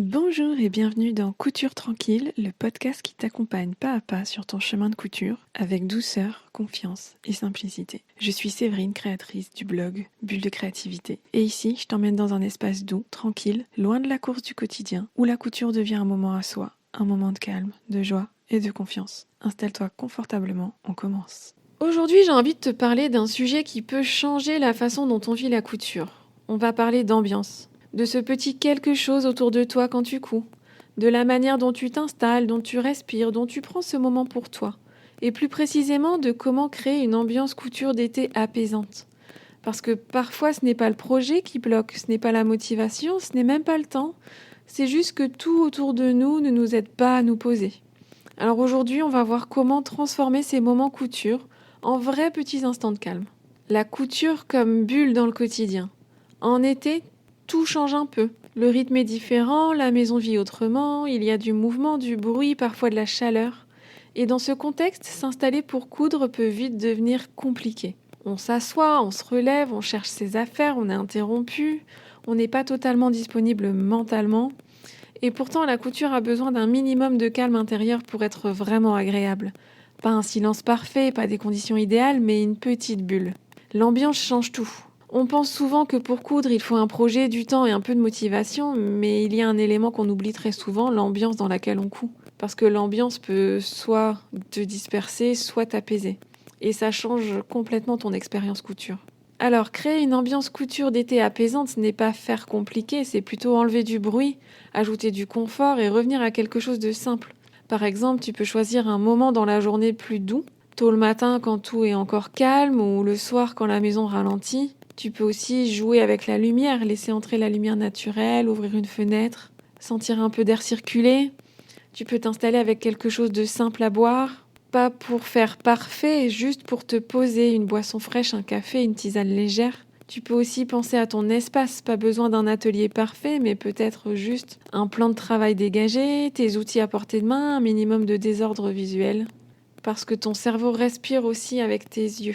Bonjour et bienvenue dans Couture Tranquille, le podcast qui t'accompagne pas à pas sur ton chemin de couture avec douceur, confiance et simplicité. Je suis Séverine, créatrice du blog Bulle de créativité. Et ici, je t'emmène dans un espace doux, tranquille, loin de la course du quotidien, où la couture devient un moment à soi, un moment de calme, de joie et de confiance. Installe-toi confortablement, on commence. Aujourd'hui, j'ai envie de te parler d'un sujet qui peut changer la façon dont on vit la couture. On va parler d'ambiance. De ce petit quelque chose autour de toi quand tu couds, de la manière dont tu t'installes, dont tu respires, dont tu prends ce moment pour toi, et plus précisément de comment créer une ambiance couture d'été apaisante. Parce que parfois ce n'est pas le projet qui bloque, ce n'est pas la motivation, ce n'est même pas le temps, c'est juste que tout autour de nous ne nous aide pas à nous poser. Alors aujourd'hui, on va voir comment transformer ces moments couture en vrais petits instants de calme. La couture comme bulle dans le quotidien. En été, tout change un peu. Le rythme est différent, la maison vit autrement, il y a du mouvement, du bruit, parfois de la chaleur. Et dans ce contexte, s'installer pour coudre peut vite devenir compliqué. On s'assoit, on se relève, on cherche ses affaires, on est interrompu, on n'est pas totalement disponible mentalement. Et pourtant, la couture a besoin d'un minimum de calme intérieur pour être vraiment agréable. Pas un silence parfait, pas des conditions idéales, mais une petite bulle. L'ambiance change tout. On pense souvent que pour coudre, il faut un projet, du temps et un peu de motivation, mais il y a un élément qu'on oublie très souvent, l'ambiance dans laquelle on coud. Parce que l'ambiance peut soit te disperser, soit t'apaiser. Et ça change complètement ton expérience couture. Alors, créer une ambiance couture d'été apaisante, ce n'est pas faire compliqué, c'est plutôt enlever du bruit, ajouter du confort et revenir à quelque chose de simple. Par exemple, tu peux choisir un moment dans la journée plus doux, tôt le matin quand tout est encore calme ou le soir quand la maison ralentit. Tu peux aussi jouer avec la lumière, laisser entrer la lumière naturelle, ouvrir une fenêtre, sentir un peu d'air circuler. Tu peux t'installer avec quelque chose de simple à boire, pas pour faire parfait, juste pour te poser, une boisson fraîche, un café, une tisane légère. Tu peux aussi penser à ton espace, pas besoin d'un atelier parfait, mais peut-être juste un plan de travail dégagé, tes outils à portée de main, un minimum de désordre visuel. Parce que ton cerveau respire aussi avec tes yeux.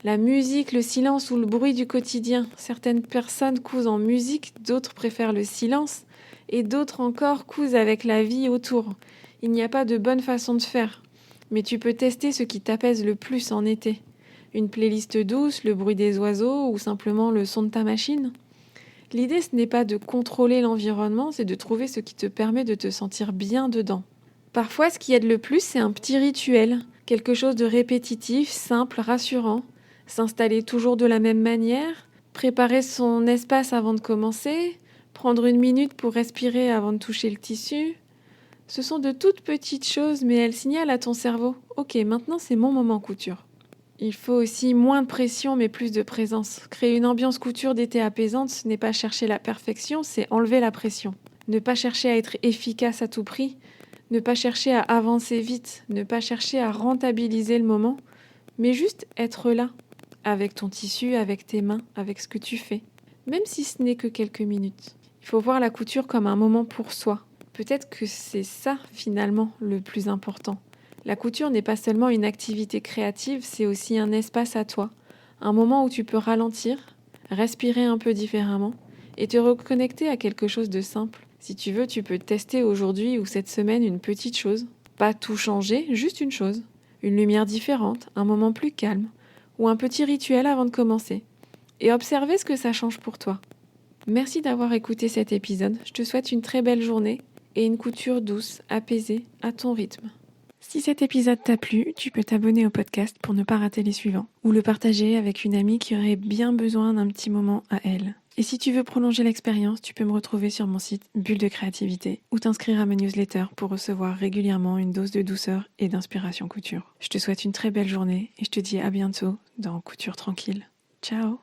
La musique, le silence ou le bruit du quotidien. Certaines personnes cousent en musique, d'autres préfèrent le silence et d'autres encore cousent avec la vie autour. Il n'y a pas de bonne façon de faire, mais tu peux tester ce qui t'apaise le plus en été. Une playlist douce, le bruit des oiseaux ou simplement le son de ta machine. L'idée, ce n'est pas de contrôler l'environnement, c'est de trouver ce qui te permet de te sentir bien dedans. Parfois, ce qui aide le plus, c'est un petit rituel, quelque chose de répétitif, simple, rassurant. S'installer toujours de la même manière, préparer son espace avant de commencer, prendre une minute pour respirer avant de toucher le tissu. Ce sont de toutes petites choses, mais elles signalent à ton cerveau « Ok, maintenant c'est mon moment couture ». Il faut aussi moins de pression, mais plus de présence. Créer une ambiance couture d'été apaisante, ce n'est pas chercher la perfection, c'est enlever la pression. Ne pas chercher à être efficace à tout prix, ne pas chercher à avancer vite, ne pas chercher à rentabiliser le moment, mais juste être là. Avec ton tissu, avec tes mains, avec ce que tu fais. Même si ce n'est que quelques minutes. Il faut voir la couture comme un moment pour soi. Peut-être que c'est ça, finalement, le plus important. La couture n'est pas seulement une activité créative, c'est aussi un espace à toi. Un moment où tu peux ralentir, respirer un peu différemment et te reconnecter à quelque chose de simple. Si tu veux, tu peux tester aujourd'hui ou cette semaine une petite chose. Pas tout changer, juste une chose. Une lumière différente, un moment plus calme ou un petit rituel avant de commencer, et observer ce que ça change pour toi. Merci d'avoir écouté cet épisode, je te souhaite une très belle journée et une couture douce, apaisée, à ton rythme. Si cet épisode t'a plu, tu peux t'abonner au podcast pour ne pas rater les suivants, ou le partager avec une amie qui aurait bien besoin d'un petit moment à elle. Et si tu veux prolonger l'expérience, tu peux me retrouver sur mon site Bulle de créativité ou t'inscrire à ma newsletter pour recevoir régulièrement une dose de douceur et d'inspiration couture. Je te souhaite une très belle journée et je te dis à bientôt dans Couture Tranquille. Ciao!